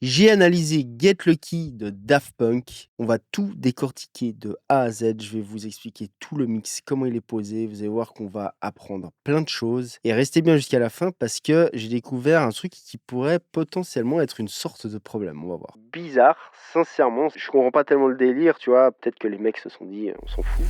J'ai analysé Get Lucky de Daft Punk. On va tout décortiquer de A à Z. Je vais vous expliquer tout le mix, comment il est posé. Vous allez voir qu'on va apprendre plein de choses. Et restez bien jusqu'à la fin parce que j'ai découvert un truc qui pourrait potentiellement être une sorte de problème. On va voir. Bizarre, sincèrement. Je comprends pas tellement le délire, tu vois. Peut-être que les mecs se sont dit, on s'en fout.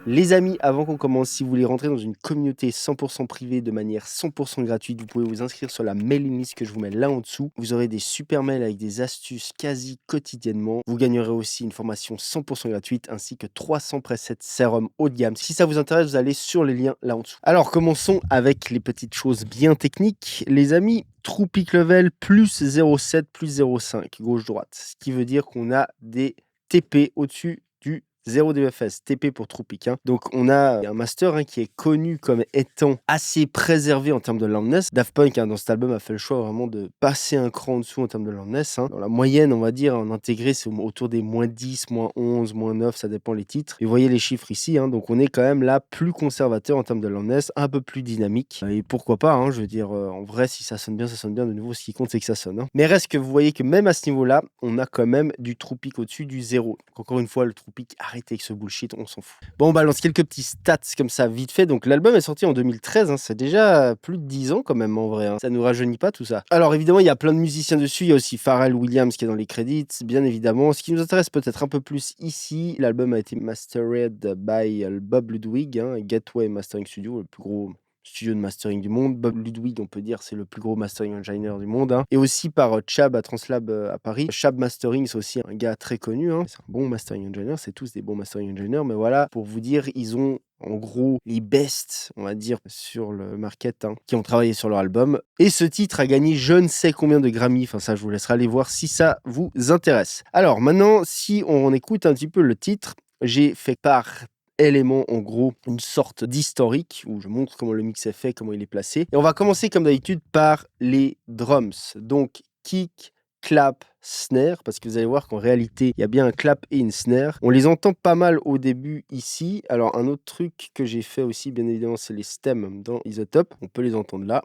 Les amis, avant qu'on commence, si vous voulez rentrer dans une communauté 100% privée de manière 100% gratuite, vous pouvez vous inscrire sur la mailing list que je vous mets là en dessous. Vous aurez des super mails avec des astuces quasi quotidiennement. Vous gagnerez aussi une formation 100% gratuite ainsi que 300 presets sérum haut de gamme. Si ça vous intéresse, vous allez sur les liens là en dessous. Alors commençons avec les petites choses bien techniques. Les amis, True Peak Level plus 0,7 plus 0,5 gauche-droite. Ce qui veut dire qu'on a des TP au-dessus du 0 DFS, TP pour True Peak. Donc on a un master qui est connu comme étant assez préservé en termes de loudness. Daft Punk dans cet album a fait le choix vraiment de passer un cran en dessous en termes de loudness. Dans la moyenne, on va dire, en intégré, c'est autour des moins 10, moins 11, moins 9, ça dépend les titres. Et vous voyez les chiffres ici, donc on est quand même là plus conservateur en termes de loudness, un peu plus dynamique. Et pourquoi pas, je veux dire, en vrai, si ça sonne bien, ça sonne bien. De nouveau, ce qui compte, c'est que ça sonne. Mais reste que vous voyez que même à ce niveau-là, on a quand même du True Peak au-dessus du 0. Donc encore une fois, le True Peak, arrêtez avec ce bullshit, on s'en fout. Bon, on balance quelques petits stats comme ça, vite fait. Donc l'album est sorti en 2013, c'est déjà plus de 10 ans quand même en vrai. Ça nous rajeunit pas tout ça. Alors évidemment, il y a plein de musiciens dessus. Il y a aussi Pharrell Williams qui est dans les crédits, bien évidemment. Ce qui nous intéresse peut-être un peu plus ici, l'album a été mastered by Bob Ludwig, Gateway Mastering Studio, le plus gros studio de mastering du monde. Bob Ludwig, on peut dire, c'est le plus gros mastering engineer du monde. Et aussi par Chab à Translab à Paris. Chab Mastering, c'est aussi un gars très connu. C'est un bon mastering engineer. C'est tous des bons mastering engineers. Mais voilà, pour vous dire, ils ont en gros les best, on va dire, sur le market, qui ont travaillé sur leur album. Et ce titre a gagné je ne sais combien de Grammy. Enfin, ça, je vous laisserai aller voir si ça vous intéresse. Alors, maintenant, si on écoute un petit peu le titre, j'ai fait par élément, en gros, une sorte d'historique où je montre comment le mix est fait, comment il est placé. Et on va commencer comme d'habitude par les drums. Donc, kick, clap, snare, parce que vous allez voir qu'en réalité, il y a bien un clap et une snare. On les entend pas mal au début ici. Alors, un autre truc que j'ai fait aussi, bien évidemment, c'est les stems dans Isotope. On peut les entendre là.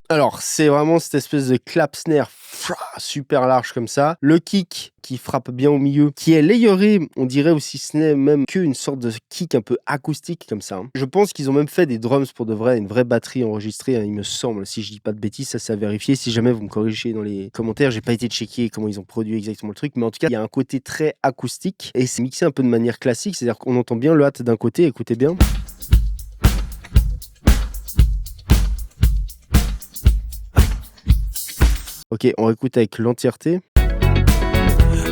Alors, c'est vraiment cette espèce de clap snare super large comme ça. Le kick qui frappe bien au milieu, qui est layeré, on dirait aussi ce n'est même qu'une sorte de kick un peu acoustique comme ça. Je pense qu'ils ont même fait des drums pour de vrai, une vraie batterie enregistrée, il me semble. Si je dis pas de bêtises, ça c'est à vérifier. Si jamais vous me corrigez dans les commentaires, j'ai pas été checker comment ils ont produit exactement le truc, mais en tout cas, il y a un côté très acoustique et c'est mixé un peu de manière classique, c'est-à-dire qu'on entend bien le hat d'un côté, écoutez bien. Ok, on écoute avec l'entièreté.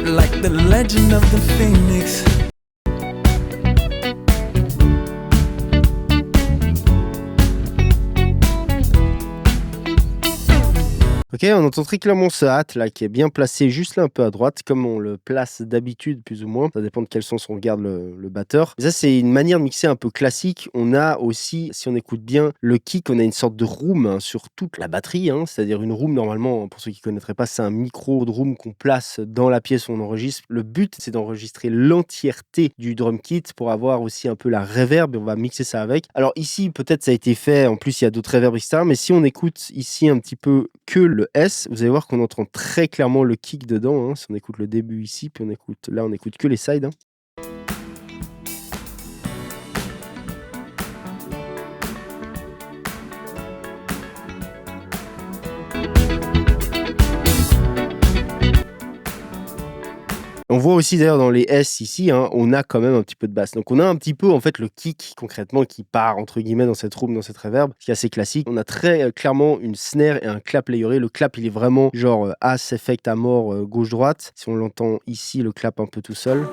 Like the legend of the Phoenix. Ok, on entend très clairement ce hat là qui est bien placé juste là un peu à droite, comme on le place d'habitude plus ou moins. Ça dépend de quel sens on regarde le batteur. Mais ça c'est une manière de mixer un peu classique. On a aussi, si on écoute bien, le kick, on a une sorte de room sur toute la batterie. C'est-à-dire une room normalement, pour ceux qui ne connaîtraient pas, c'est un micro de room qu'on place dans la pièce où on enregistre. Le but c'est d'enregistrer l'entièreté du drum kit pour avoir aussi un peu la reverb et on va mixer ça avec. Alors ici peut-être ça a été fait, en plus il y a d'autres reverbs etc. Mais si on écoute ici un petit peu que le S, vous allez voir qu'on entend très clairement le kick dedans. Si on écoute le début ici, puis on écoute que les sides. On voit aussi d'ailleurs dans les S ici, on a quand même un petit peu de basse. Donc on a un petit peu en fait le kick concrètement qui part entre guillemets dans cette room, dans cette reverb, ce qui est assez classique. On a très clairement une snare et un clap layeré. Le clap il est vraiment genre as effect à mort gauche-droite. Si on l'entend ici, le clap un peu tout seul.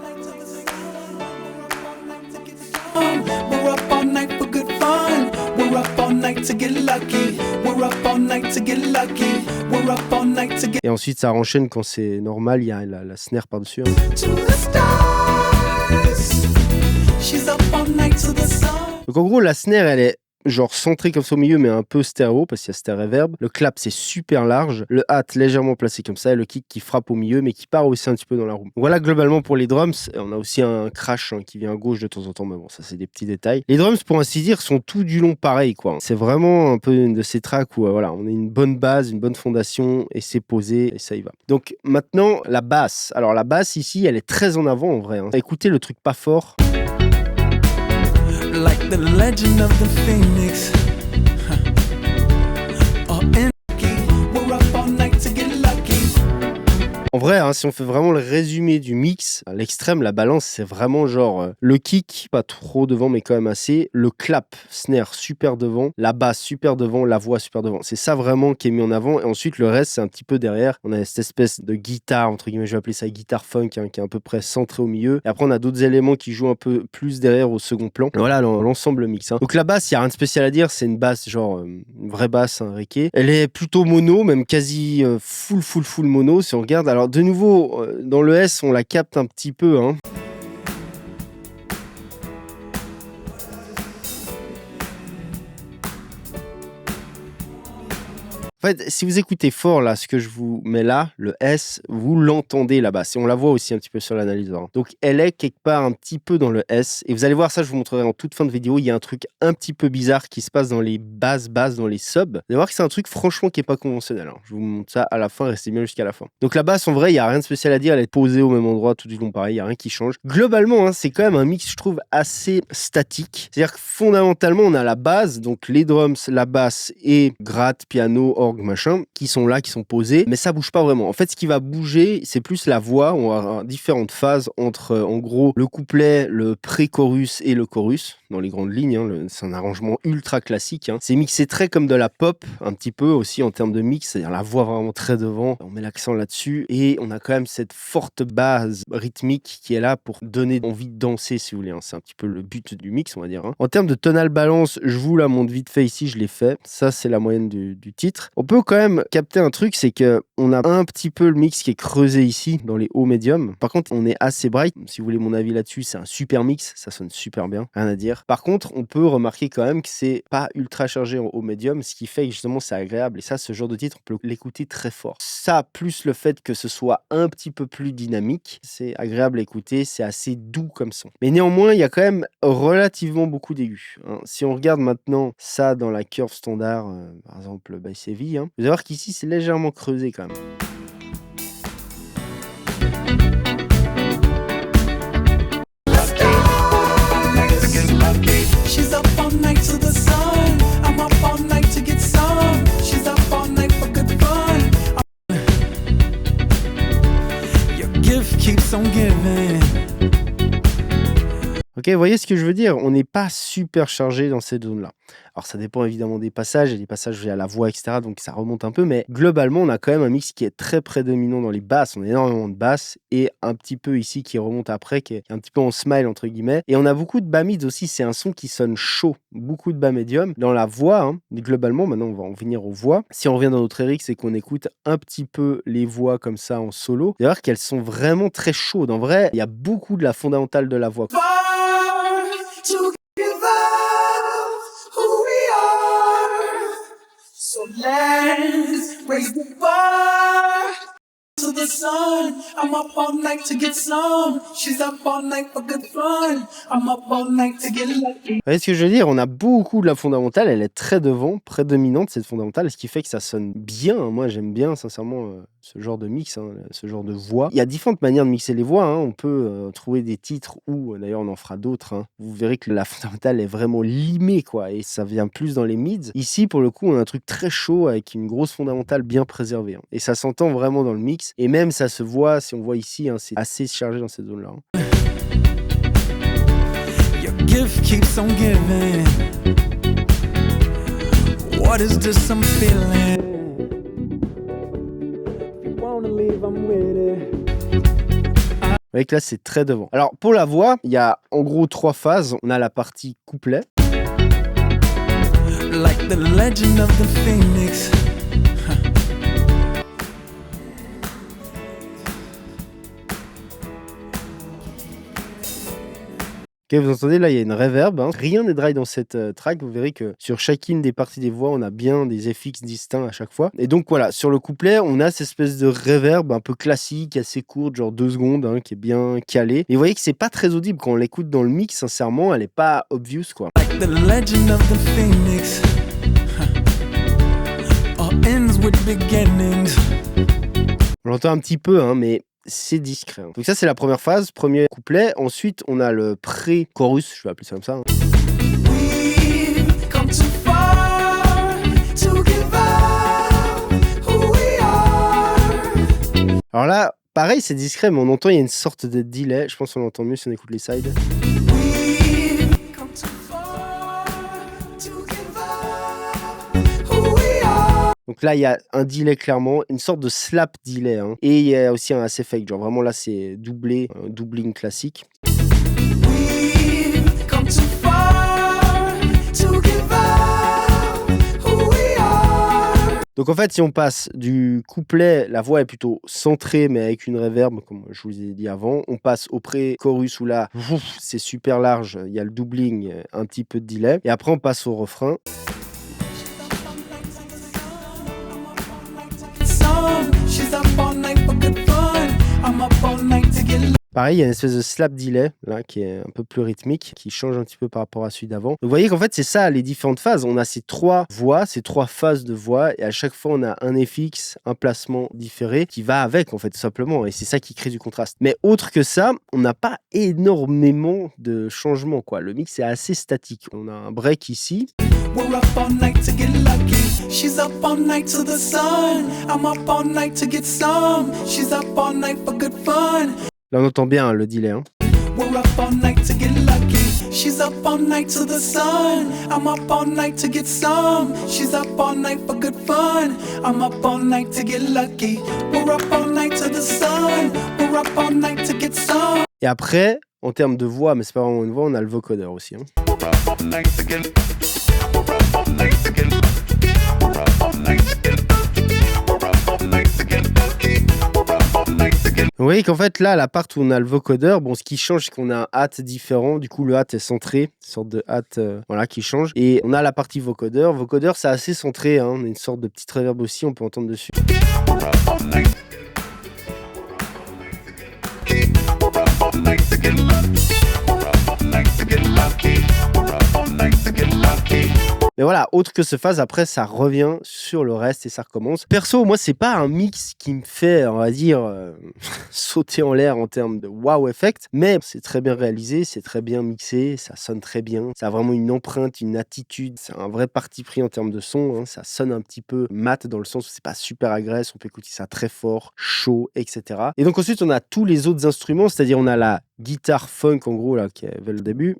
Et ensuite ça enchaîne quand c'est normal, il y a la snare par-dessus. Donc en gros la snare elle est genre centré comme ça au milieu, mais un peu stéréo, parce qu'il y a stéréo reverb. Le clap, c'est super large. Le hat, légèrement placé comme ça. Et le kick qui frappe au milieu, mais qui part aussi un petit peu dans la roue. Voilà, globalement, pour les drums. On a aussi un crash qui vient à gauche de temps en temps, mais bon, ça, c'est des petits détails. Les drums, pour ainsi dire, sont tout du long pareil, quoi. C'est vraiment un peu une de ces tracks où, voilà, on a une bonne base, une bonne fondation, et c'est posé, et ça y va. Donc, maintenant, la basse. Alors, la basse, ici, elle est très en avant, en vrai. Écoutez le truc pas fort. Like the legend of the phoenix. En vrai, si on fait vraiment le résumé du mix, à l'extrême, la balance, c'est vraiment genre le kick, pas trop devant, mais quand même assez. Le clap, snare super devant. La basse super devant, la voix super devant. C'est ça vraiment qui est mis en avant. Et ensuite, le reste, c'est un petit peu derrière. On a cette espèce de guitare, entre guillemets, je vais appeler ça guitare funk, qui est à peu près centré au milieu. Et après, on a d'autres éléments qui jouent un peu plus derrière au second plan. Voilà l'ensemble mix. Donc la basse, il n'y a rien de spécial à dire. C'est une basse, genre une vraie basse, un reggae. Elle est plutôt mono, même quasi full mono. Si on regarde, alors de nouveau, dans le S, on la capte un petit peu. En fait, si vous écoutez fort là, ce que je vous mets là, le S, vous l'entendez là-bas. On la voit aussi un petit peu sur l'analyseur. Donc, elle est quelque part un petit peu dans le S. Et vous allez voir ça, je vous montrerai en toute fin de vidéo. Il y a un truc un petit peu bizarre qui se passe dans les basses, dans les subs. Vous allez voir que c'est un truc franchement qui est pas conventionnel. Je vous montre ça à la fin, restez bien jusqu'à la fin. Donc, la basse, en vrai, il y a rien de spécial à dire. Elle est posée au même endroit tout du long pareil. Il y a rien qui change. Globalement, c'est quand même un mix, je trouve, assez statique. C'est-à-dire que fondamentalement, on a la base, donc les drums, la basse et gratte, piano, orgue, machin, qui sont là, qui sont posés, mais ça bouge pas vraiment. En fait, ce qui va bouger, c'est plus la voix. On va avoir différentes phases entre, en gros, le couplet, le pré-chorus et le chorus, dans les grandes lignes. C'est un arrangement ultra classique. C'est mixé très comme de la pop, un petit peu aussi en termes de mix, c'est-à-dire la voix vraiment très devant. On met l'accent là-dessus et on a quand même cette forte base rythmique qui est là pour donner envie de danser, si vous voulez. C'est un petit peu le but du mix, on va dire. En termes de tonal balance, je vous la montre vite fait ici, je l'ai fait. Ça, c'est la moyenne du titre. On peut quand même capter un truc, c'est que on a un petit peu le mix qui est creusé ici, dans les hauts médiums. Par contre, on est assez bright. Si vous voulez mon avis là-dessus, c'est un super mix. Ça sonne super bien, rien à dire. Par contre, on peut remarquer quand même que c'est pas ultra chargé en haut médium, ce qui fait que justement, c'est agréable. Et ça, ce genre de titre, on peut l'écouter très fort. Ça, plus le fait que ce soit un petit peu plus dynamique, c'est agréable à écouter, c'est assez doux comme son. Mais néanmoins, il y a quand même relativement beaucoup d'aigus. Si on regarde maintenant ça dans la curve standard, par exemple by Seville, vous allez voir qu'ici, c'est légèrement creusé quand même. Ok, vous voyez ce que je veux dire? On n'est pas super chargé dans cette zone-là. Alors, ça dépend évidemment des passages. Il y a des passages où il y a la voix, etc. Donc, ça remonte un peu. Mais globalement, on a quand même un mix qui est très prédominant dans les basses. On a énormément de basses et un petit peu ici qui remonte après, qui est un petit peu en smile, entre guillemets. Et on a beaucoup de bas mids aussi. C'est un son qui sonne chaud. Beaucoup de bas médium. Dans la voix, globalement, maintenant, on va en venir aux voix. Si on revient dans notre RX et qu'on écoute un petit peu les voix comme ça en solo, d'ailleurs qu'elles sont vraiment très chaudes. En vrai, il y a beaucoup de la fondamentale de la voix. To give up who we are, so let's raise the bar to the sun. I'm up all night to get some. She's up all night for good fun. I'm up all night to get lucky. Vous voyez ce que je veux dire? On a beaucoup de la fondamentale, elle est très devant, prédominante cette fondamentale, ce qui fait que ça sonne bien. Moi, j'aime bien sincèrement ce genre de mix, ce genre de voix. Il y a différentes manières de mixer les voix. On peut trouver des titres où, d'ailleurs, on en fera d'autres. Vous verrez que la fondamentale est vraiment limée, quoi, et ça vient plus dans les mids. Ici, pour le coup, on a un truc très chaud avec une grosse fondamentale bien préservée. Et ça s'entend vraiment dans le mix. Et même, ça se voit, si on voit ici, c'est assez chargé dans cette zone-là. Your gift keeps on giving. What is this I'm feeling? Vous voyez que là, c'est très devant. Alors, pour la voix, il y a en gros 3 phases. On a la partie couplet. Like the legend of the phoenix. OK, vous entendez là, il y a une reverb, hein. Rien n'est dry dans cette, track. Vous verrez que sur chacune des parties des voix, on a bien des FX distincts à chaque fois et donc voilà, sur le couplet, on a cette espèce de reverb un peu classique, assez courte, genre 2 secondes, hein, qui est bien calée et vous voyez que c'est pas très audible quand on l'écoute dans le mix, sincèrement, elle est pas obvious, quoi. Like the legend of the phoenix, all ends with beginnings. On l'entend un petit peu, hein, mais c'est discret, hein. Donc ça, c'est la première phase, premier couplet. Ensuite, on a le pré-chorus, je vais appeler ça comme ça, hein. We've come too far to give up who we are. Alors là, pareil, c'est discret, mais on entend, il y a une sorte de delay. Je pense qu'on l'entend mieux si on écoute les sides. We've come too far to give up who we are. Donc là, il y a un delay clairement, une sorte de slap delay, hein. Et il y a aussi un assez-fake, genre vraiment là, c'est doublé, un doubling classique. We've come too far to give up who we are. Donc en fait, si on passe du couplet, la voix est plutôt centrée, mais avec une reverb, comme je vous ai dit avant. On passe au pré-chorus où là, c'est super large, il y a le doubling, un petit peu de delay. Et après, on passe au refrain. She's up all night for good fun. I'm up all night to get Pareil, il y a une espèce de slap delay, là, qui est un peu plus rythmique, qui change un petit peu par rapport à celui d'avant. Donc, vous voyez qu'en fait, c'est ça, les différentes phases. On a ces 3 voix, ces 3 phases de voix, et à chaque fois, on a un FX, un placement différé, qui va avec, en fait, tout simplement. Et c'est ça qui crée du contraste. Mais autre que ça, on n'a pas énormément de changements, quoi. Le mix est assez statique. On a un break ici. We're up all night to get lucky. She's up all night to the sun. I'm up all night to get some. She's up all night for good fun. Là, on entend bien, hein, le delay, hein. We're up all night to get lucky. She's up all night to the sun. I'm up all night to get some. She's up all night for good fun. I'm up all night to get lucky. We're up all night to the sun. We're up all night to get some. Et après, en termes de voix, mais c'est pas vraiment une voix, on a le vocodeur aussi, hein. Vous voyez qu'en fait là, la part où on a le vocodeur, bon, ce qui change, c'est qu'on a un hat différent. Du coup, le hat est centré, une sorte de hat, voilà, qui change. Et on a la partie vocodeur. Vocodeur, c'est assez centré, hein. On a une sorte de petite reverb aussi, on peut entendre dessus. Mais voilà, autre que ce phase, après ça revient sur le reste et ça recommence. Perso, moi c'est pas un mix qui me fait, on va dire, sauter en l'air en termes de wow effect, mais c'est très bien réalisé, c'est très bien mixé, ça sonne très bien, ça a vraiment une empreinte, une attitude, c'est un vrai parti pris en termes de son, hein. Ça sonne un petit peu mat dans le sens où c'est pas super agressif, on peut écouter ça très fort, chaud, etc. Et donc ensuite on a tous les autres instruments, c'est-à-dire on a la guitare funk en gros là qui avait le début.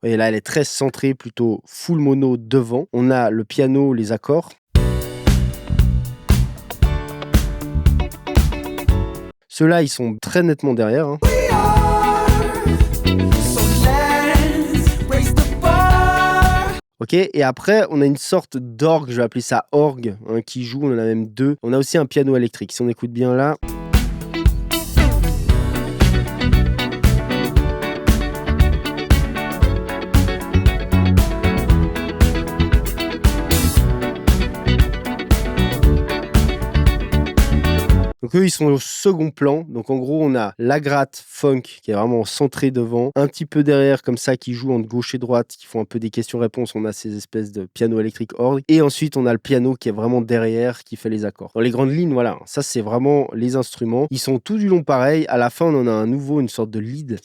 Et là, elle est très centrée, plutôt full mono devant. On a le piano, les accords. Ceux-là, ils sont très nettement derrière, hein. Ok, et après, on a une sorte d'orgue, je vais appeler ça orgue, hein, qui joue. On en a même 2. On a aussi un piano électrique. Si on écoute bien là... Donc eux, ils sont au second plan. Donc en gros, on a la gratte funk qui est vraiment centrée devant. Un petit peu derrière, comme ça, qui joue entre gauche et droite, qui font un peu des questions-réponses. On a ces espèces de piano électrique orgue. Et ensuite, on a le piano qui est vraiment derrière, qui fait les accords. Dans les grandes lignes, voilà. Ça, c'est vraiment les instruments. Ils sont tout du long pareils. À la fin, on en a un nouveau, une sorte de lead.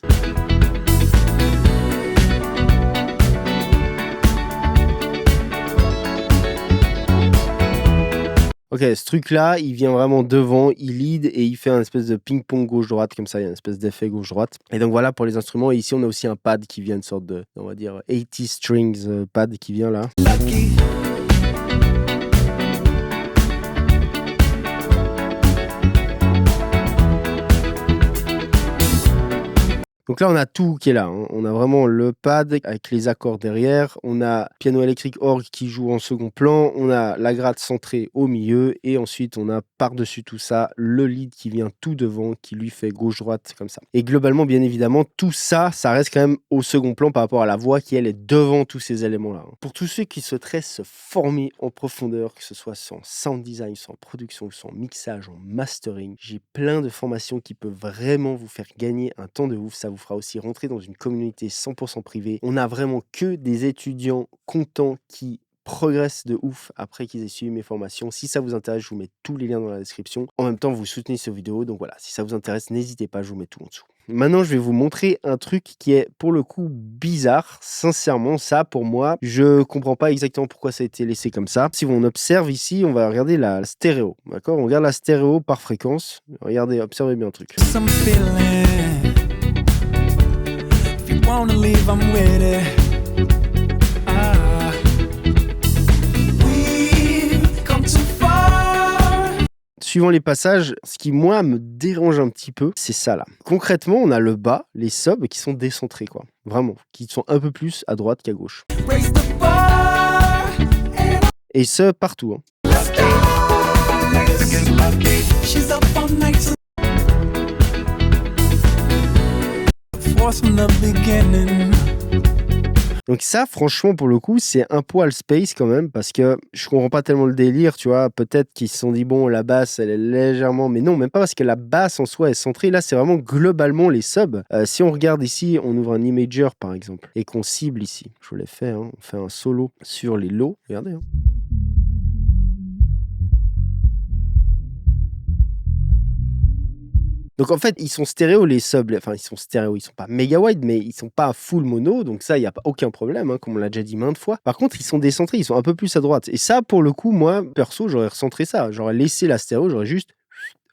Ok, ce truc-là, il vient vraiment devant, il lead et il fait un espèce de ping-pong gauche-droite, comme ça, il y a une espèce d'effet gauche-droite. Et donc voilà pour les instruments. Et ici, on a aussi un pad qui vient, une sorte de, on va dire, 80 strings pad qui vient là. Donc là, on a tout qui est là, hein. On a vraiment le pad avec les accords derrière. On a piano électrique orgue qui joue en second plan. On a la gratte centrée au milieu. Et ensuite, on a par-dessus tout ça, le lead qui vient tout devant, qui lui fait gauche-droite comme ça. Et globalement, bien évidemment, tout ça, ça reste quand même au second plan par rapport à la voix qui, elle, est devant tous ces éléments-là, hein. Pour tous ceux qui souhaiteraient se former en profondeur, que ce soit en sound design, soit en production, soit en mixage, en mastering, j'ai plein de formations qui peuvent vraiment vous faire gagner un temps de ouf. Ça vous fera aussi rentrer dans une communauté 100% privée. On a vraiment que des étudiants contents qui progressent de ouf après qu'ils aient suivi mes formations. Si ça vous intéresse, je vous mets tous les liens dans la description. En même temps, vous soutenez cette vidéo. Donc voilà, si ça vous intéresse, n'hésitez pas, je vous mets tout en dessous. Maintenant, je vais vous montrer un truc qui est pour le coup bizarre. Sincèrement, ça pour moi, je comprends pas exactement pourquoi ça a été laissé comme ça. Si on observe ici, on va regarder la stéréo. D'accord? On regarde la stéréo par fréquence. Regardez, observez bien le truc. Some feeling. If you wanna leave, I'm with it. Ah. We've come too far. Suivant les passages, ce qui moi me dérange un petit peu, c'est ça là. Concrètement, on a le bas, les subs qui sont décentrés quoi. Vraiment, qui sont un peu plus à droite qu'à gauche. Raise the bar. Et ce partout, hein. Let's go. She's up all night. Force from the beginning. Donc ça, franchement, pour le coup, c'est un poil space quand même, parce que je comprends pas tellement le délire, tu vois. Peut-être qu'ils se sont dit, bon, la basse, elle est légèrement... Mais non, même pas parce que la basse en soi est centrée. Là, c'est vraiment globalement les subs. Si on regarde ici, on ouvre un imager, par exemple, et qu'on cible ici. Je vous l'ai fait, hein. On fait un solo sur les lows. Regardez, hein. Donc en fait, ils sont stéréo les subs, enfin ils sont stéréo, ils sont pas méga wide, mais ils sont pas full mono, donc ça, il n'y a pas aucun problème, hein, comme on l'a déjà dit maintes fois. Par contre, ils sont décentrés, ils sont un peu plus à droite. Et ça, pour le coup, moi, perso, j'aurais recentré ça. J'aurais laissé la stéréo, j'aurais juste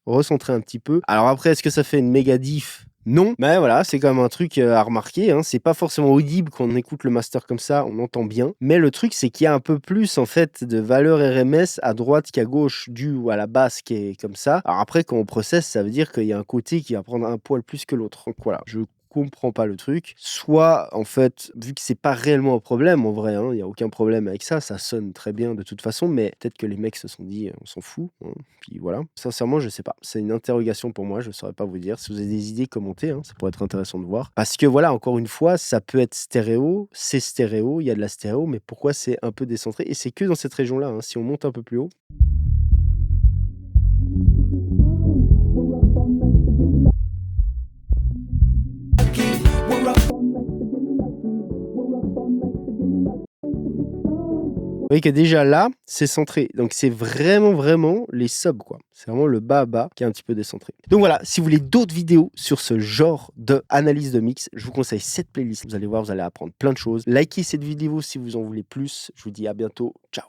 recentré un petit peu. Alors après, est-ce que ça fait une méga diff? Non, mais voilà, c'est quand même un truc à remarquer, hein. C'est pas forcément audible quand on écoute le master comme ça, on entend bien. Mais le truc, c'est qu'il y a un peu plus en fait de valeur RMS à droite qu'à gauche, dû à la basse qui est comme ça. Alors après, quand on processe, ça veut dire qu'il y a un côté qui va prendre un poil plus que l'autre. Donc voilà, je comprends pas le truc. Soit, en fait, vu que c'est pas réellement un problème, en vrai, hein, il y a aucun problème avec ça, ça sonne très bien de toute façon, mais peut-être que les mecs se sont dit, on s'en fout, hein, puis voilà. Sincèrement, je sais pas. C'est une interrogation pour moi, je saurais pas vous dire. Si vous avez des idées, commentez, hein, ça pourrait être intéressant de voir. Parce que voilà, encore une fois, ça peut être stéréo, c'est stéréo, il y a de la stéréo, mais pourquoi c'est un peu décentré? Et c'est que dans cette région-là, hein. Si on monte un peu plus haut, We're up. vous voyez que déjà là, c'est centré. Donc c'est vraiment les subs, quoi. C'est vraiment le bas qui est un petit peu décentré. Donc voilà, si vous voulez d'autres vidéos sur ce genre d'analyse de mix, je vous conseille cette playlist. Vous allez voir, vous allez apprendre plein de choses. Likez cette vidéo si vous en voulez plus. Je vous dis à bientôt. Ciao.